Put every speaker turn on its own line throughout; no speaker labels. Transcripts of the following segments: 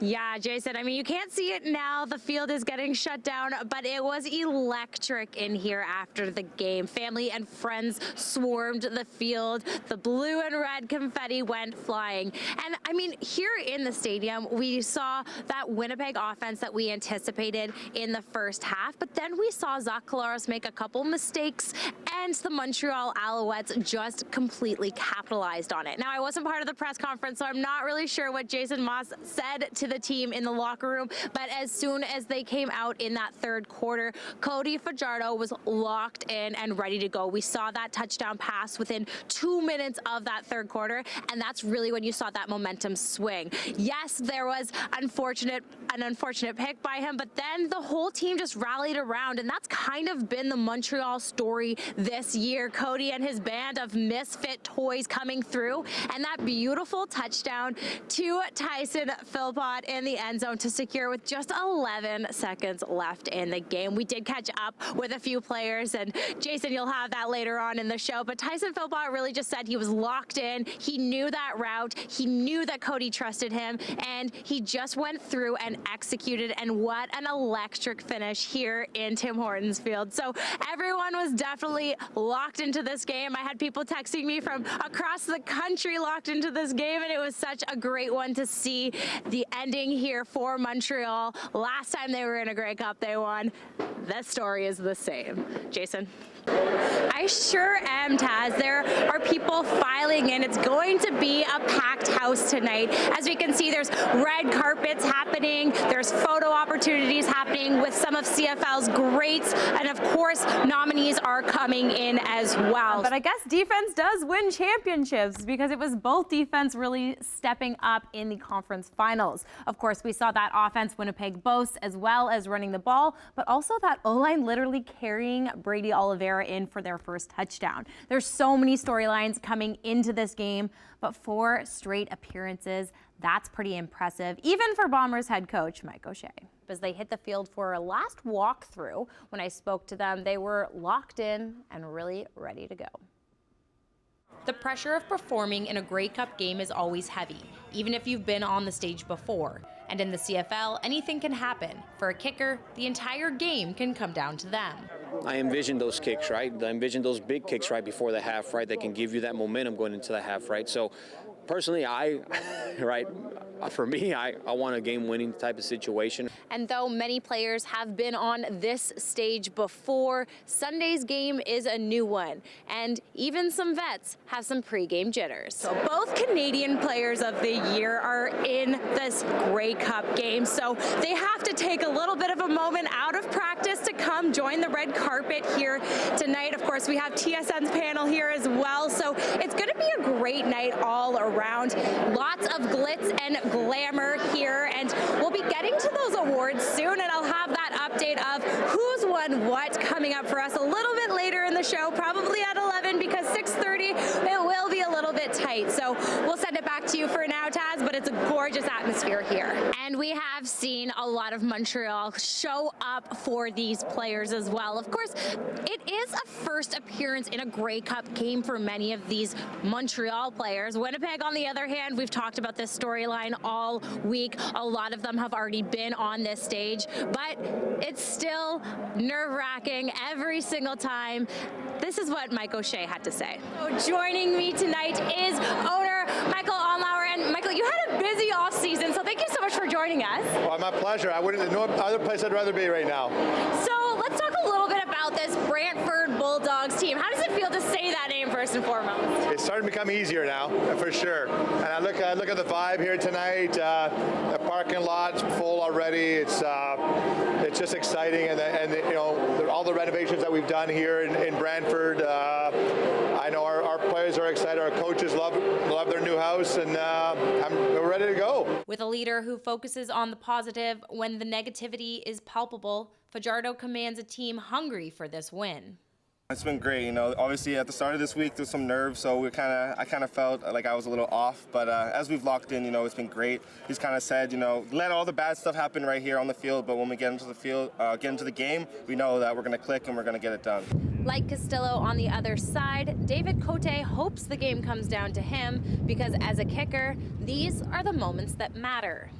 Yeah, Jason, I mean, you can't see it now. The field is getting shut down, but it was electric in here after the game. Family and friends swarmed the field. The blue and red confetti went flying. And I mean, here in the stadium, we saw that Winnipeg offense that we anticipated in the first half, but then we saw Zach Collaros make a couple mistakes, and the Montreal Alouettes just completely capitalized on it. Now, I wasn't part of the press conference, so I'm not really sure what Jason Moss said to the team in the locker room, but as soon as they came out in that third quarter, Cody Fajardo was locked in and ready to go. We saw that touchdown pass within 2 minutes of that third quarter, and that's really when you saw that momentum swing. Yes, there was an unfortunate pick by him, but then the whole team just rallied around, and that's kind of been the Montreal story this year. Cody and his band of misfit toys coming through, and that beautiful touchdown to Tyson Philpott in the end zone to secure with just 11 seconds left in the game. We did catch up with a few players, and Jason, you'll have that later on in the show, but Tyson Philpott really just said he was locked in. He knew that route. He knew that Cody trusted him, and he just went through and executed, and what an electric finish here in Tim Hortons Field. So everyone was definitely locked into this game. I had people texting me from across the country locked into this game, and it was such a great one to see the ending here for Montreal. Last time they were in a Grey Cup, they won. This story is the same. Jason? I sure am, Taz. There are people filing in. It's going to be a packed house tonight. As we can see, there's red carpets happening. There's photo opportunities happening with some of CFL's greats. And of course, nominees are coming in as well.
But I guess defense does win championships because it was both defense really stepping up in the conference finals. Of course, we saw that offense Winnipeg boasts as well as running the ball, but also that O-line literally carrying Brady Oliveira in for their first touchdown. There's so many storylines coming into this game, but 4 straight appearances, that's pretty impressive, even for Bombers head coach Mike O'Shea. As they hit the field for a last walkthrough, when I spoke to them, they were locked in and really ready to go. The pressure of performing in a Grey Cup game is always heavy, even if you've been on the stage before. And in the CFL, anything can happen. For a kicker, the entire game can come down to them.
I envision those kicks, right? I envision those big kicks right before the half, right? That can give you that momentum going into the half, right? So personally, for me, I want a game-winning type of situation.
And though many players have been on this stage before, Sunday's game is a new one. And even some vets have some pre-game jitters. So both Canadian players of the year are in this Grey Cup game. So they have to take a little bit of a moment out of practice to come join the red carpet here tonight. Of course, we have TSN's panel here as well. So it's going to be a great night all around. Lots of glitz and glamour here, and we'll be getting to those awards soon, and I'll have that update of who's won what coming up for us a little bit later in the show, probably at 11, because 6:30 it will be a little bit tight. So we'll send it back to you for now, Taz, but it's a gorgeous atmosphere here. And we have seen a lot of Montreal show up for these players as well. Of course, it is a first appearance in a Grey Cup game for many of these Montreal players. Winnipeg, on the other hand, we've talked about this storyline all week. A lot of them have already been on this stage, but it's still nerve-wracking every single time. This is what Mike O'Shea had to say. So joining me tonight is owner Michael Onlauer. And Michael, you had a busy off-season, so thank you so much for joining us.
Well, my pleasure. There's no other place I'd rather be right now.
So let's talk a little bit about this Brantford Bulldogs team. How does it feel to say that name first and foremost?
It's starting to become easier now, for sure. And I look at the vibe here tonight. The parking lot's full already. It's just exciting, and you know, all the renovations that we've done here in Brantford. I know our players are excited. Our coaches love their new house, and we're ready to go.
With a leader who focuses on the positive when the negativity is palpable, Fajardo commands a team hungry for this win.
It's been great, you know. Obviously, at the start of this week, there's some nerves, so I kind of felt like I was a little off. But as we've locked in, you know, it's been great. He's kind of said, you know, let all the bad stuff happen right here on the field, but when we get into the field, get into the game, we know that we're going to click and we're going to get it done.
Like Castillo on the other side, David Cote hopes the game comes down to him because as a kicker, these are the moments that matter.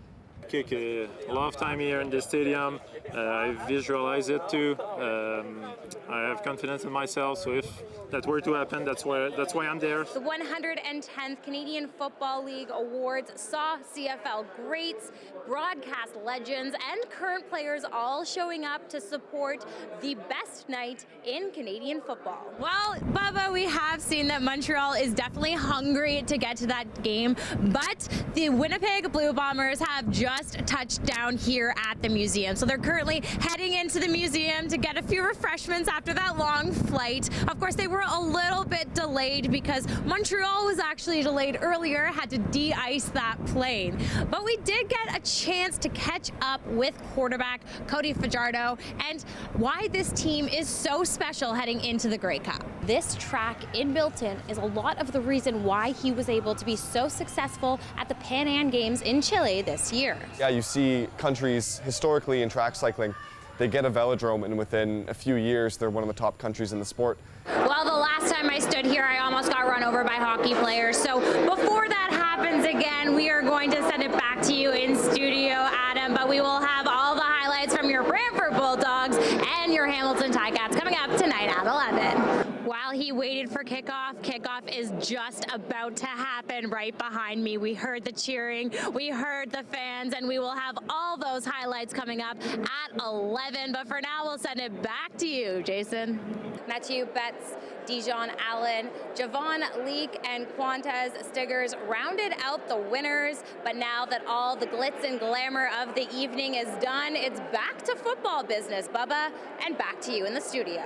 Kick a lot of time here in the stadium. I visualize it too. I have confidence in myself, so if that were to happen, that's why I'm there.
The 110th Canadian Football League Awards saw CFL greats, broadcast legends, and current players all showing up to support the best night in Canadian football. Well, Bubba, we have seen that Montreal is definitely hungry to get to that game, but the Winnipeg Blue Bombers have just touched down here at the museum. So they're currently heading into the museum to get a few refreshments after that long flight. Of course, they were a little bit delayed because Montreal was actually delayed earlier, had to de-ice that plane. But we did get a chance to catch up with quarterback Cody Fajardo and why this team is so special heading into the Grey Cup. This track in Milton is a lot of the reason why he was able to be so successful at the Pan Am Games in Chile this year.
Yeah, you see countries historically in track cycling, they get a velodrome and within a few years they're one of the top countries in the sport.
Well, the last time I stood here, I almost got run over by hockey players. So before that happens again, we are going to send it back to you in studio, Adam, but we will have all the highlights from your Brantford Bulldogs and your Hamilton Ticats coming up tonight at 11. While he waited for kickoff, kickoff is just about to happen right behind me. We heard the cheering, we heard the fans, and we will have all those highlights coming up at 11. But for now, we'll send it back to you, Jason. Mathieu Betts, Dijon Allen, Javon Leake, and Quantez Stiggers rounded out the winners. But now that all the glitz and glamour of the evening is done, it's back to football business, Bubba, and back to you in the studio.